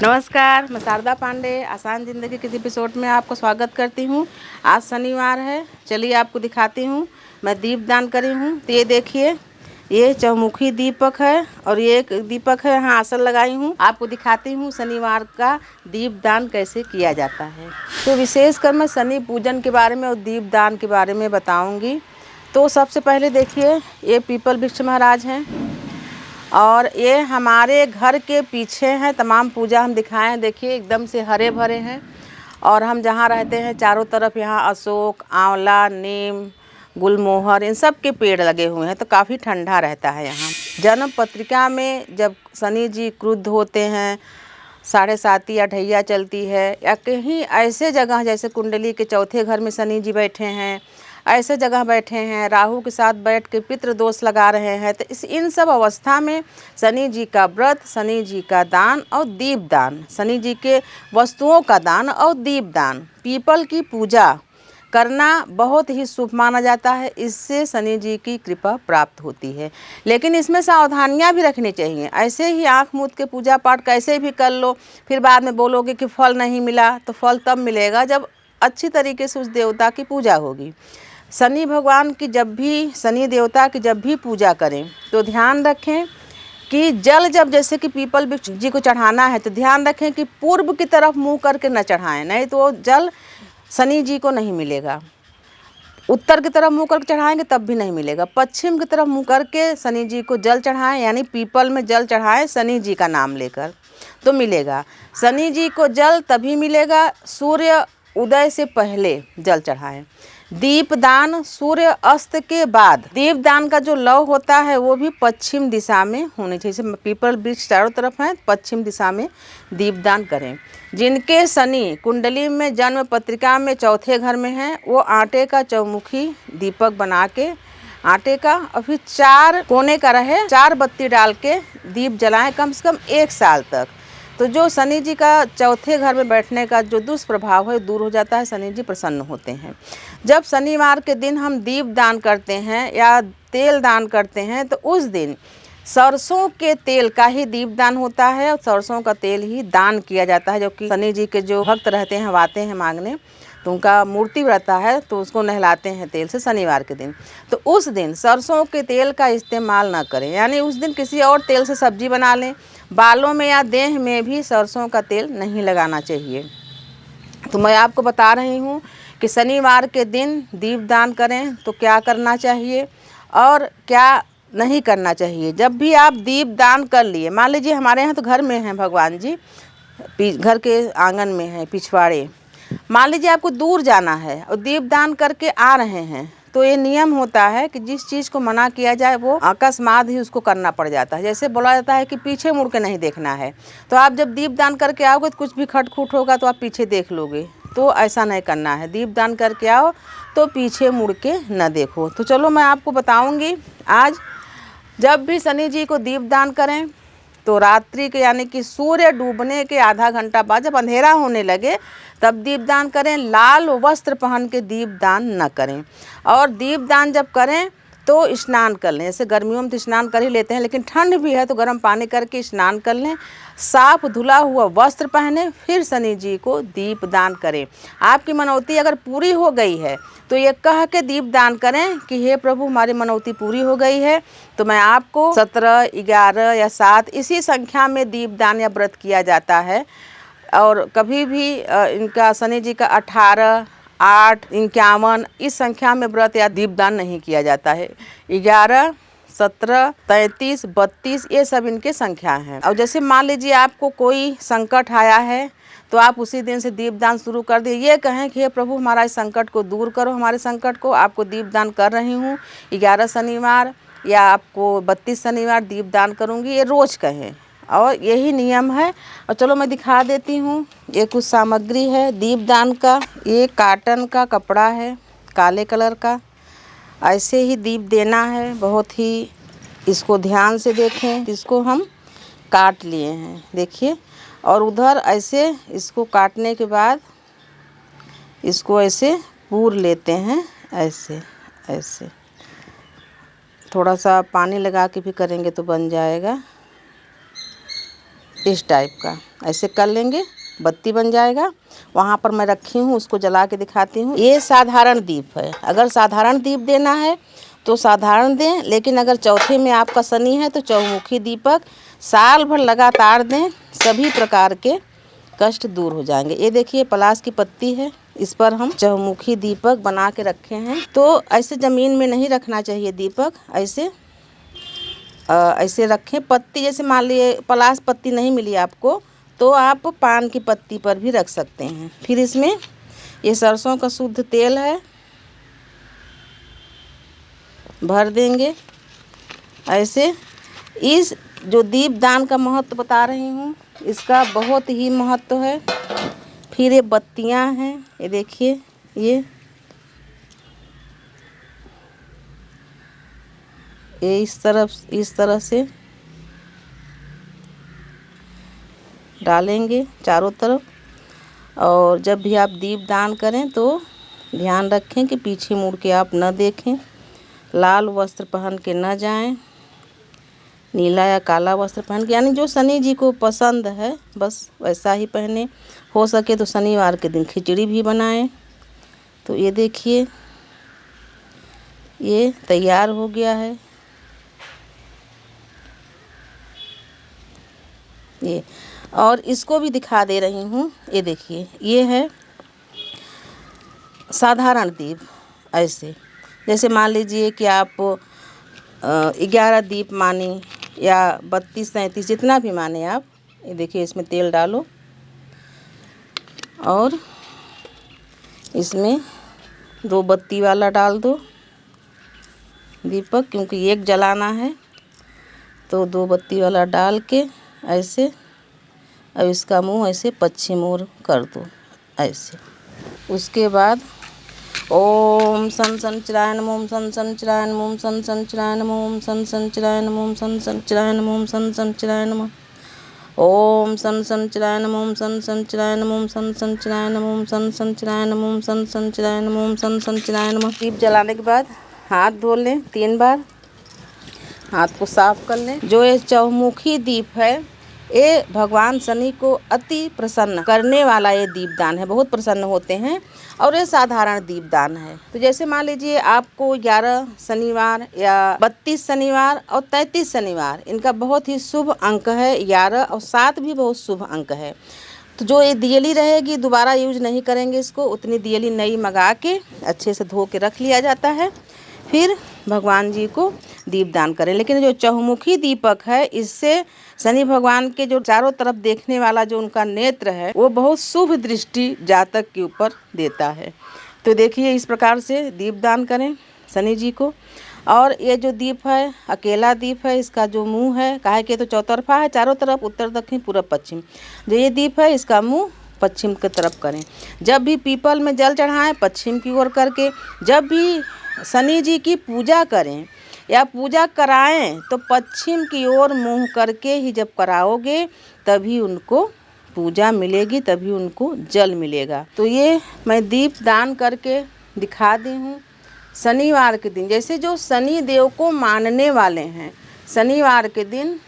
नमस्कार, मैं शारदा पांडे आसान ज़िंदगी के एपिसोड में आपको स्वागत करती हूँ। आज शनिवार है, चलिए आपको दिखाती हूँ। मैं दीपदान करी हूँ, तो ये देखिए, ये चौमुखी दीपक है और ये एक दीपक है, यहाँ आसन लगाई हूँ। आपको दिखाती हूँ शनिवार का दीपदान कैसे किया जाता है। तो विशेषकर मैं शनि पूजन के बारे में और दीपदान के बारे में बताऊँगी। तो सबसे पहले देखिए, ये पीपल वृक्ष महाराज हैं और ये हमारे घर के पीछे हैं। तमाम पूजा हम दिखाएं हैं, देखिए एकदम से हरे भरे हैं। और हम जहाँ रहते हैं चारों तरफ यहाँ अशोक, आंवला, नीम, गुलमोहर, इन सब के पेड़ लगे हुए हैं, तो काफ़ी ठंडा रहता है यहाँ। जन्म पत्रिका में जब शनि जी क्रुद्ध होते हैं, 7.5 या ढैया चलती है, या कहीं ऐसे जगह जैसे कुंडली के चौथे घर में शनि जी बैठे हैं, ऐसे जगह बैठे हैं, राहु के साथ बैठ के पितृ दोष लगा रहे हैं, तो इन सब अवस्था में शनि जी का व्रत, शनि जी का दान और दीपदान, शनि जी के वस्तुओं का दान और दीपदान, पीपल की पूजा करना बहुत ही शुभ माना जाता है। इससे शनि जी की कृपा प्राप्त होती है। लेकिन इसमें सावधानियां भी रखनी चाहिए। ऐसे ही आँख मूंद के पूजा पाठ कैसे भी कर लो, फिर बाद में बोलोगे कि फल नहीं मिला, तो फल तब मिलेगा जब अच्छी तरीके से उस देवता की पूजा होगी। शनि भगवान की शनि देवता की जब भी पूजा करें तो ध्यान रखें कि जल जब जैसे कि पीपल वृक्ष जी को चढ़ाना है, तो ध्यान रखें कि पूर्व की तरफ मुंह करके न चढ़ाएं, नहीं तो जल शनि जी को नहीं मिलेगा। उत्तर की तरफ मुंह करके चढ़ाएंगे तब भी नहीं मिलेगा। पश्चिम की तरफ मुंह करके शनि जी को जल चढ़ाएं, यानी पीपल में जल चढ़ाएं शनि जी का नाम लेकर, तो मिलेगा। शनि जी को जल तभी मिलेगा सूर्य उदय से पहले जल चढ़ाएं। दीपदान सूर्य अस्त के बाद। दीपदान का जो लौ होता है वो भी पश्चिम दिशा में होनी चाहिए। जैसे पीपल वृक्ष चारों तरफ हैं, पश्चिम दिशा में दीपदान करें। जिनके शनि कुंडली में जन्म पत्रिका में चौथे घर में हैं, वो आटे का चौमुखी दीपक बना के, आटे का, और फिर 4 कोने का रहे, 4 बत्ती डाल के दीप जलाएं कम से कम 1 साल तक। तो जो शनि जी का चौथे घर में बैठने का जो दुष्प्रभाव है दूर हो जाता है, शनि जी प्रसन्न होते हैं। जब शनिवार के दिन हम दीप दान करते हैं या तेल दान करते हैं, तो उस दिन सरसों के तेल का ही दीप दान होता है और सरसों का तेल ही दान किया जाता है। जो कि शनि जी के जो भक्त रहते हैं, आते हैं मांगने, तो उनका मूर्ति रहता है, तो उसको नहलाते हैं तेल से शनिवार के दिन। तो उस दिन सरसों के तेल का इस्तेमाल ना करें, यानी उस दिन किसी और तेल से सब्जी बना लें। बालों में या देह में भी सरसों का तेल नहीं लगाना चाहिए। तो मैं आपको बता रही हूँ कि शनिवार के दिन दीपदान करें तो क्या करना चाहिए और क्या नहीं करना चाहिए। जब भी आप दीपदान कर लिए, मान लीजिए हमारे यहाँ तो घर में हैं भगवान जी, घर के आंगन में है पिछवाड़े, मान लीजिए आपको दूर जाना है और दीपदान करके आ रहे हैं, तो ये नियम होता है कि जिस चीज़ को मना किया जाए वो अकस्मात ही उसको करना पड़ जाता है। जैसे बोला जाता है कि पीछे मुड़ के नहीं देखना है, तो आप जब दीपदान करके आओगे तो कुछ भी खटखुट होगा तो आप पीछे देख लोगे, तो ऐसा नहीं करना है। दीपदान करके आओ तो पीछे मुड़ के न देखो। तो चलो मैं आपको बताऊँगी आज, जब भी शनि जी को दीपदान करें तो रात्रि के, यानी कि सूर्य डूबने के आधा घंटा बाद, जब अंधेरा होने लगे तब दीपदान करें। लाल वस्त्र पहन के दीपदान न करें। और दीपदान जब करें तो स्नान कर लें। जैसे गर्मियों में तो स्नान कर ही लेते हैं, लेकिन ठंड भी है तो गर्म पानी करके स्नान कर लें। साफ धुला हुआ वस्त्र पहने, फिर शनि जी को दीपदान करें। आपकी मनौती अगर पूरी हो गई है तो ये कह के दीपदान करें कि हे प्रभु, हमारी मनौती पूरी हो गई है, तो मैं आपको 17, 11 या 7 इसी संख्या में दीपदान या व्रत किया जाता है। और कभी भी इनका शनि जी का 18, 8, 51 इस संख्या में व्रत या दीपदान नहीं किया जाता है। 11, 17, 33, 32 ये सब इनके संख्या हैं। और जैसे मान लीजिए आपको कोई संकट आया है तो आप उसी दिन से दीपदान शुरू कर दिए। ये कहें कि हे प्रभु, हमारा इस संकट को दूर करो, हमारे संकट को। आपको दीपदान कर रही हूँ 11 शनिवार या आपको 32 शनिवार दीपदान करूँगी, ये रोज़ कहें, और यही नियम है। और चलो मैं दिखा देती हूँ, ये कुछ सामग्री है दीपदान का। ये काटन का कपड़ा है, काले कलर का, ऐसे ही दीप देना है। बहुत ही इसको ध्यान से देखें। इसको हम काट लिए हैं, देखिए, और उधर ऐसे इसको काटने के बाद इसको ऐसे पूर लेते हैं, ऐसे ऐसे थोड़ा सा पानी लगा के भी करेंगे तो बन जाएगा। इस टाइप का ऐसे कर लेंगे, बत्ती बन जाएगा। वहाँ पर मैं रखी हूँ, उसको जला के दिखाती हूँ। ये साधारण दीप है, अगर साधारण दीप देना है तो साधारण दें, लेकिन अगर चौथे में आपका शनि है तो चौमुखी दीपक साल भर लगातार दें, सभी प्रकार के कष्ट दूर हो जाएंगे। ये देखिए पलाश की पत्ती है, इस पर हम चौमुखी दीपक बना के रखे हैं। तो ऐसे ज़मीन में नहीं रखना चाहिए दीपक, ऐसे रखें। पत्ती जैसे मान लिए पलाश पत्ती नहीं मिली आपको तो आप पान की पत्ती पर भी रख सकते हैं। फिर इसमें ये सरसों का शुद्ध तेल है, भर देंगे ऐसे। इस जो दीप दान का महत्व बता रही हूँ, इसका बहुत ही महत्व है। फिर ये बत्तियाँ हैं, ये देखिए, ये इस तरह से डालेंगे चारों तरफ। और जब भी आप दीप दान करें तो ध्यान रखें कि पीछे मुड़ के आप न देखें, लाल वस्त्र पहन के न जाएं, नीला या काला वस्त्र पहन के, यानी जो शनि जी को पसंद है बस वैसा ही पहने। हो सके तो शनिवार के दिन खिचड़ी भी बनाएं। तो ये देखिए ये तैयार हो गया है। ये और इसको भी दिखा दे रही हूँ, ये देखिए ये है साधारण दीप। ऐसे जैसे मान लीजिए कि आप 11 दीप माने या 32-37 जितना भी माने आप, ये देखिए इसमें तेल डालो और इसमें 2 बत्ती वाला डाल दो दीपक, क्योंकि एक जलाना है तो 2 बत्ती वाला डाल के ऐसे। अब इसका मुंह ऐसे पश्चिम ओर कर दो ऐसे। उसके बाद ओम सन संचिराय नमः, ओम सन संचिराय नमः, ओम सन संचिराय नमः, ओम सन संचिराय नमः, ओम सन संचिराय नमः, ओम सन संचिराय नमः, ओम सन संचिराय नमः, ओम सन संचिराय नमः, ओम सन संचिराय नमः, ओम सन संचिराय नमः, ओम सन संचिराय नमः, ओम सन संचिराय नमः। दीप जलाने के बाद हाथ धो लें 3 बार, हाथ को साफ कर लें। जो ये चौमुखी दीप है, ये भगवान शनि को अति प्रसन्न करने वाला ये दीपदान है, बहुत प्रसन्न होते हैं। और ये साधारण दीपदान है। तो जैसे मान लीजिए आपको 11 शनिवार या 32 शनिवार और 33 शनिवार, इनका बहुत ही शुभ अंक है। 11 और 7 भी बहुत शुभ अंक है। तो जो ये दियली रहेगी दोबारा यूज नहीं करेंगे इसको, उतनी दियली नई मंगा के अच्छे से धो के रख लिया जाता है, फिर भगवान जी को दीपदान करें। लेकिन जो चहुमुखी दीपक है, इससे शनि भगवान के जो चारों तरफ देखने वाला जो उनका नेत्र है, वो बहुत शुभ दृष्टि जातक के ऊपर देता है। तो देखिए इस प्रकार से दीपदान करें शनि जी को। और ये जो दीप है अकेला दीप है, इसका जो मुंह है, काहे कि तो चौतरफा है, चारों तरफ उत्तर दक्षिण पूर्व पश्चिम। जो ये दीप है इसका मुंह पश्चिम की तरफ करें। जब भी पीपल में जल चढ़ाएं पश्चिम की ओर करके। जब भी शनि जी की पूजा करें या पूजा कराएं तो पश्चिम की ओर मुंह करके ही जब कराओगे तभी उनको पूजा मिलेगी, तभी उनको जल मिलेगा। तो ये मैं दीप दान करके दिखा दी हूँ। शनिवार के दिन, जैसे जो शनि देव को मानने वाले हैं, शनिवार के दिन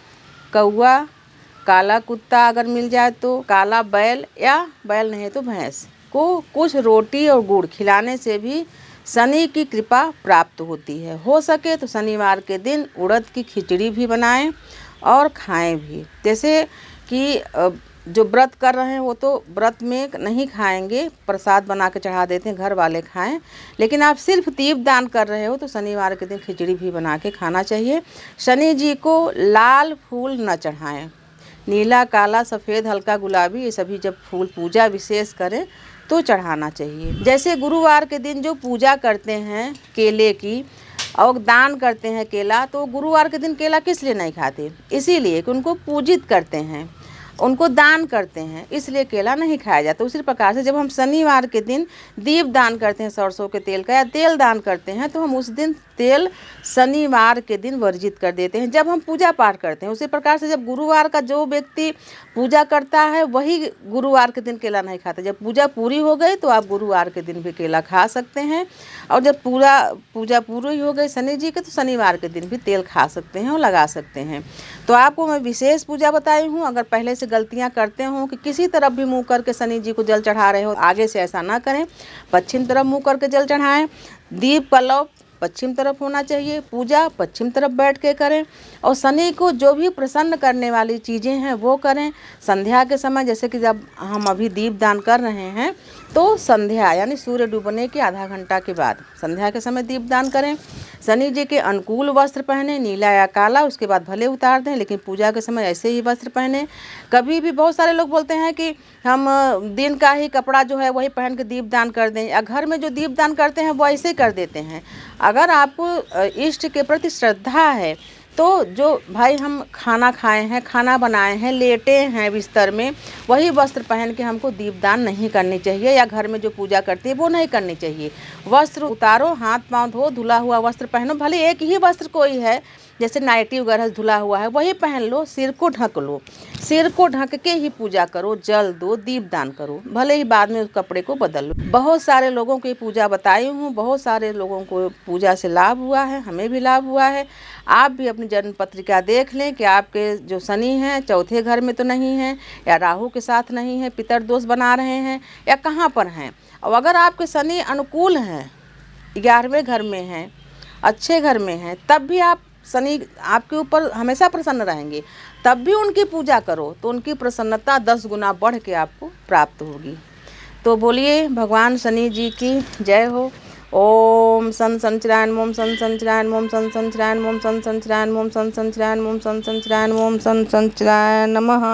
कौआ, काला कुत्ता अगर मिल जाए तो काला बैल, या बैल नहीं तो भैंस को कुछ रोटी और गुड़ खिलाने से भी शनि की कृपा प्राप्त होती है। हो सके तो शनिवार के दिन उड़द की खिचड़ी भी बनाएं और खाएं भी। जैसे कि जो व्रत कर रहे हैं वो तो व्रत में नहीं खाएंगे, प्रसाद बना के चढ़ा देते हैं, घर वाले खाएं। लेकिन आप सिर्फ दीप दान कर रहे हो तो शनिवार के दिन खिचड़ी भी बना के खाना चाहिए। शनि जी को लाल फूल न चढ़ाएं, नीला, काला, सफ़ेद, हल्का गुलाबी, ये सभी जब फूल पूजा विशेष करें तो चढ़ाना चाहिए। जैसे गुरुवार के दिन जो पूजा करते हैं केले की और दान करते हैं केला, तो गुरुवार के दिन केला किस लिए नहीं खाते? इसीलिए कि उनको पूजित करते हैं, उनको दान करते हैं, इसलिए केला नहीं खाया जाता। उसी प्रकार से जब हम शनिवार के दिन दीप दान करते हैं सरसों के तेल का या तेल दान करते हैं, तो हम उस दिन तेल शनिवार के दिन वर्जित कर देते हैं जब हम पूजा पाठ करते हैं। उसी प्रकार से जब गुरुवार का जो व्यक्ति पूजा करता है वही गुरुवार के दिन केला नहीं खाता। जब पूजा पूरी हो गई तो आप गुरुवार के दिन भी केला खा सकते हैं, और जब पूजा पूरी हो गई शनि जी के, तो शनिवार के दिन भी तेल खा सकते हैं और लगा सकते हैं। तो तो आपको मैं विशेष पूजा बताई हूँ। अगर पहले से गलतियाँ करते हो कि किसी तरफ भी मुँह करके शनि जी को जल चढ़ा रहे हो, आगे से ऐसा ना करें। पश्चिम तरफ मुँह करके जल चढ़ाएं। दीप का लौ पश्चिम तरफ होना चाहिए। पूजा पश्चिम तरफ बैठ के करें। और शनि को जो भी प्रसन्न करने वाली चीज़ें हैं वो करें। संध्या के समय, जैसे कि जब हम अभी दीप दान कर रहे हैं, तो संध्या यानी सूर्य डूबने के आधा घंटा के बाद संध्या के समय दीप दान करें। शनि जी के अनुकूल वस्त्र पहने, नीला या काला, उसके बाद भले उतार दें, लेकिन पूजा के समय ऐसे ही वस्त्र पहने। कभी भी बहुत सारे लोग बोलते हैं कि हम दिन का ही कपड़ा जो है वही पहन के दीप दान कर दें, या घर में जो दीप दान करते हैं वो ऐसे ही कर देते हैं। अगर आपको इष्ट के प्रति श्रद्धा है तो जो भाई हम खाना खाए हैं, खाना बनाए हैं, लेटे हैं बिस्तर में, वही वस्त्र पहन के हमको दीपदान नहीं करनी चाहिए, या घर में जो पूजा करती है वो नहीं करनी चाहिए। वस्त्र उतारो, हाथ पांव धो, धुला हुआ वस्त्र पहनो। भले एक ही वस्त्र कोई है, जैसे नाइटी वगैरह धुला हुआ है, वही पहन लो। सिर को ढक लो, सिर को ढक के ही पूजा करो, जल दो, दीपदान करो। भले ही बाद में उस कपड़े को बदल लो। बहुत सारे लोगों की पूजा बताई हूँ, बहुत सारे लोगों को पूजा से लाभ हुआ है, हमें भी लाभ हुआ है। आप भी अपनी जन्म पत्रिका देख लें कि आपके जो शनि हैं चौथे घर में तो नहीं हैं, या राहु के साथ नहीं है, पितर दोष बना रहे हैं, या कहाँ पर हैं। और अगर आपके शनि अनुकूल हैं, 11वें घर में हैं, अच्छे घर में हैं, तब भी आप शनि आपके ऊपर हमेशा प्रसन्न रहेंगे, तब भी उनकी पूजा करो तो उनकी प्रसन्नता 10 गुना बढ़ के आपको प्राप्त होगी। तो बोलिए भगवान शनि जी की जय हो। ओम सन संचरायण मोम सन संचरायण मोम सन संचरायण मोम सन संचरायण मोम सन संचरायण मोम सन संचरायण मोम सन संचरायण नमः।